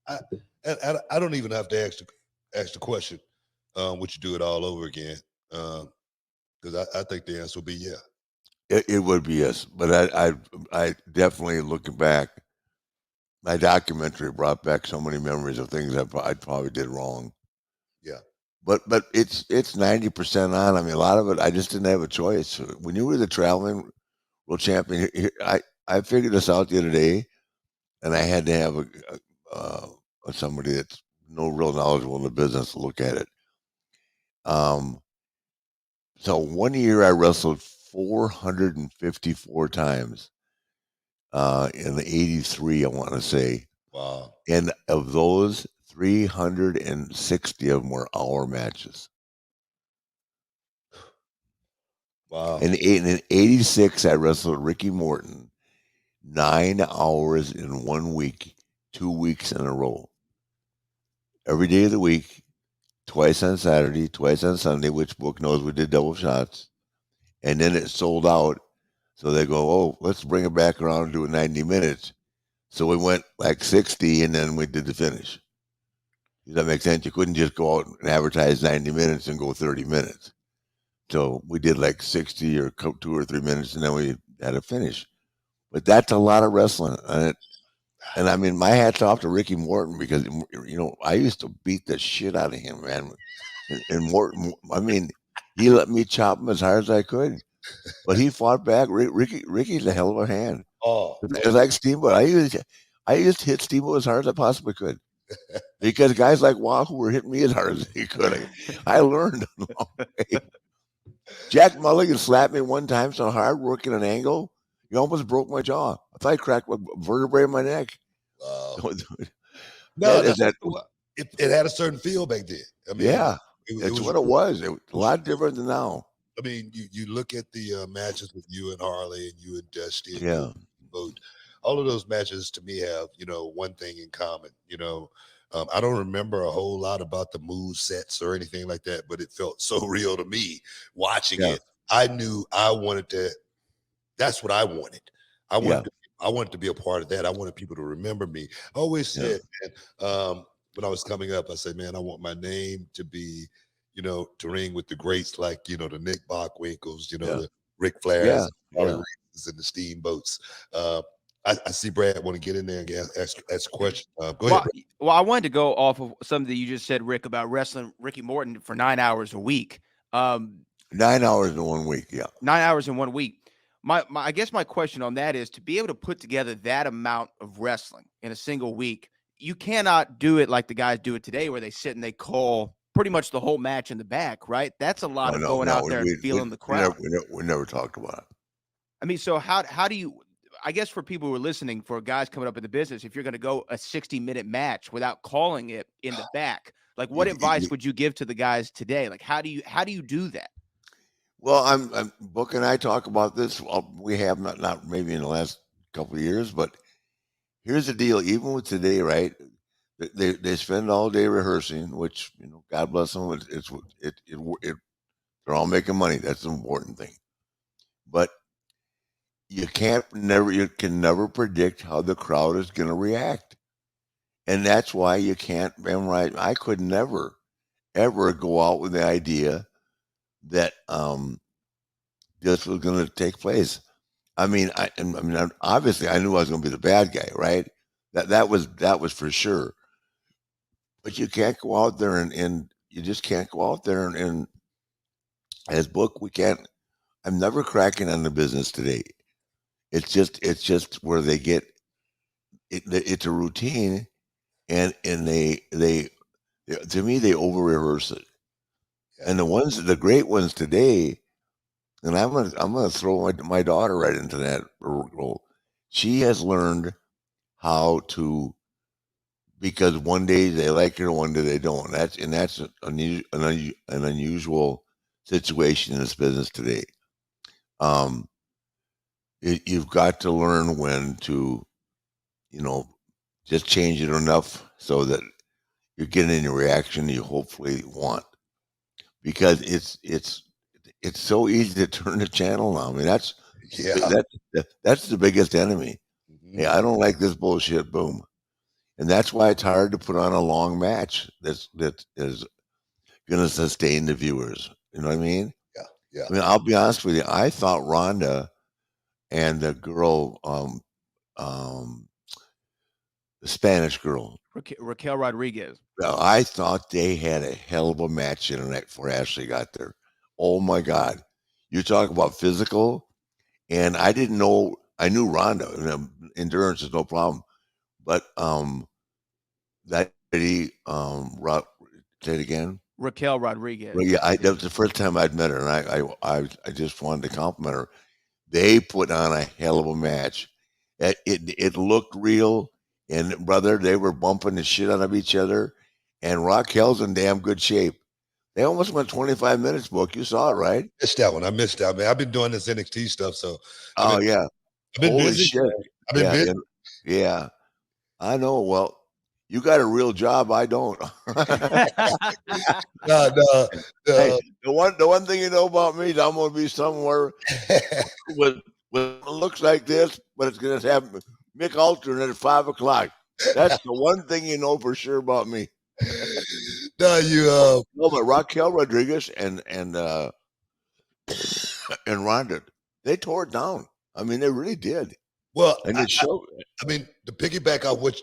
I, I don't even have to ask the question. Would you do it all over again? Because I think the answer will be yeah. It would be yes, but I definitely looking back, my documentary brought back so many memories of things I probably did wrong. Yeah. But it's 90% on. I mean, a lot of it I just didn't have a choice. When you were the traveling world champion, I figured this out the other day, and I had to have somebody that's no real knowledgeable in the business to look at it. Um, so one year I wrestled 454 times in the 83, I want to say. Wow. And of those, 360 of them were hour matches. Wow. In 86, I wrestled Ricky Morton 9 hours in 1 week, 2 weeks in a row. Every day of the week, twice on Saturday, twice on Sunday, which book knows we did double shots. And then it sold out. So they go, oh, let's bring it back around and do it 90 minutes. So we went like 60 and then we did the finish. Does that make sense? You couldn't just go out and advertise 90 minutes and go 30 minutes. So we did like 60 or 2 or 3 minutes and then we had a finish. But that's a lot of wrestling. And I mean, my hat's off to Ricky Morton because, I used to beat the shit out of him, man. And Morton, I mean, he let me chop him as hard as I could. But he fought back. Ricky's a hell of a hand. Oh, It's like Steamboat. I used to hit Steamboat as hard as I possibly could because guys like Wahoo were hitting me as hard as they could. I learned along the way. Jack Mulligan slapped me one time so hard working an angle, he almost broke my jaw. I thought I cracked a vertebrae in my neck. wow. No, that no. is that. It had a certain feel back then. I mean, Yeah, it that's was what it was. It was a lot different than now. I mean, you look at the matches with you and Harley and you and Dusty and you Yeah, and Boat. All of those matches to me have one thing in common. I don't remember a whole lot about the move sets or anything like that, but it felt so real to me watching yeah, it. I knew I wanted to. That's what I wanted. I yeah, wanted. I wanted to be a part of that. I wanted people to remember me. I always yeah, said, man, when I was coming up, I said, man, I want my name to be to ring with the greats like, the Nick Bockwinkel's, yeah, the Ric Flairs, yeah, and Harley yeah. Races and the Steamboats. I see Brad want to get in there and ask a question. Go ahead, Well, Brad. I wanted to go off of something that you just said, Rick, about wrestling Ricky Morton for 9 hours a week. Um, 9 hours in 1 week. Yeah, 9 hours in 1 week. I guess my question on that is to be able to put together that amount of wrestling in a single week, you cannot do it like the guys do it today, where they sit and they call pretty much the whole match in the back, right? That's a lot no, of no, going no. out there and feeling the We never, crowd. we never talked about it. I mean, so how do you? I guess for people who are listening, for guys coming up in the business, if you're going to go a 60-minute match without calling it in the back, like You, what you, advice you, would you give to the guys today? Like how do you do that? well, I'm Book and I talk about this. Well, we have not maybe in the last couple of years, but here's the deal. Even with today, right? They spend all day rehearsing, which God bless them. It they're all making money. That's the important thing. But you can never predict how the crowd is going to react, and that's why you can't memorize. I could never ever go out with the idea that this was going to take place. Obviously, I knew I was going to be the bad guy, right? That was for sure. But you can't go out there and you just can't go out there and as Book, we can't. I'm never cracking on the business today. It's just where they get it's a routine, and they to me they over rehearse it. Yeah. And the great ones today, and I'm gonna throw my daughter right into that role. She has learned how to, because one day they like her, one day they don't. That's an unusual situation in this business today. Um, you've got to learn when to, you know, just change it enough so that you're getting the reaction you hopefully want. Because it's so easy to turn the channel now. I mean, Yeah. that's the biggest enemy. Hey, Mhm. I don't like this bullshit. Boom. And that's why it's hard to put on a long match that is going to sustain the viewers. You know what I mean? Yeah, yeah. I mean, I'll be honest with you. I thought Ronda and the girl, the Spanish girl, Raquel Rodriguez. I thought they had a hell of a match in the night before Ashley got there. Oh my God. You talk about physical, and I didn't know, I knew Ronda, endurance is no problem. But that lady, say it again. Raquel Rodriguez. Well, yeah, that was the first time I'd met her, and I just wanted to compliment her. They put on a hell of a match. It looked real, and brother, they were bumping the shit out of each other. And Raquel's in damn good shape. They almost went 25 minutes, Book. You saw it, right? Missed that one. I missed that. Man, I've been doing this NXT stuff, so Oh yeah, I've been holy busy. shit! I've been Yeah, busy. yeah. I know. Well, you got a real job. I don't. No, Hey, the one thing you know about me is I'm gonna be somewhere with it looks like this, but it's gonna have Mick alternate at 5 o'clock. That's the one thing you know for sure about me. no, you No, but Raquel Rodriguez and and Ronda, they tore it down. I mean, they really did. well, And it showed. I mean, to piggyback off what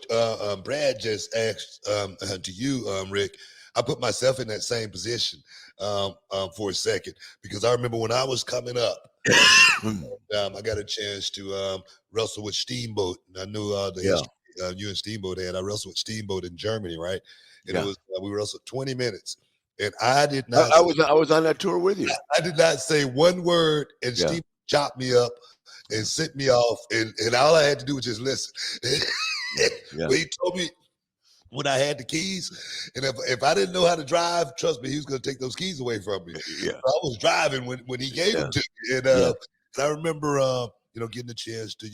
Brad just asked to you, Rick, I put myself in that same position for a second because I remember when I was coming up, I got a chance to wrestle with Steamboat. And I knew the Yeah. history you and Steamboat had. I wrestled with Steamboat in Germany, right? And Yeah. it was we wrestled 20 minutes, and I did not. I was on that tour with you. I did not say one word, and Yeah. Steve chopped me up and sent me off, and all I had to do was just listen. Yeah. But he told me when I had the keys, and if I didn't know how to drive, trust me, he was going to take those keys away from me. Yeah. So I was driving when he gave them to me, and, Yeah. and I remember getting a chance to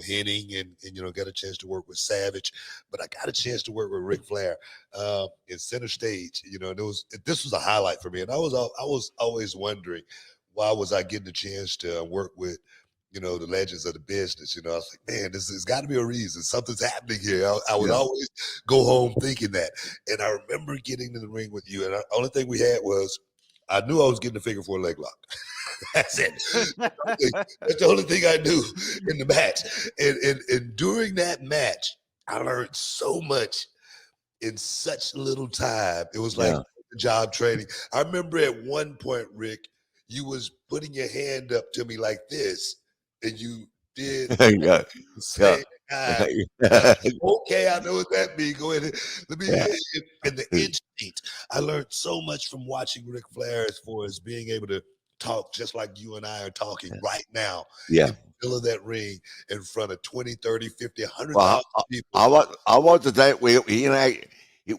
Henning and got a chance to work with Savage, but I got a chance to work with Ric Flair in Center Stage. And this was a highlight for me, and I was always wondering why was I getting a chance to work with the legends of the business. I was like, man, this has got to be a reason. Something's happening here. I would Yeah. always go home thinking that. And I remember getting in the ring with you, and the only thing we had was I knew I was getting a figure 4 leg lock. That's it. That's the only thing I knew in the match. And during that match, I learned so much in such little time. It was like job training. I remember at one point, Rick, you was putting your hand up to me like this, and you did Yeah. say, okay, I know what that means. Go ahead. Let me and the instinct. I learned so much from watching Ric Flair as far as being able to talk just like you and I are talking right now. Yeah. In the middle of that ring in front of 20, 30, 50, 100,000 people. How about the time he and I,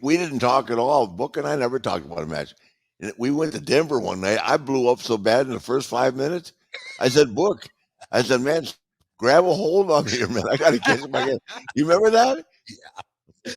we didn't talk at all. Book and I never talked about a match. And we went to Denver one night. I blew up so bad in the first 5 minutes. I said, Book, man, grab a hold on me here, man. I got to catch my head. You remember that?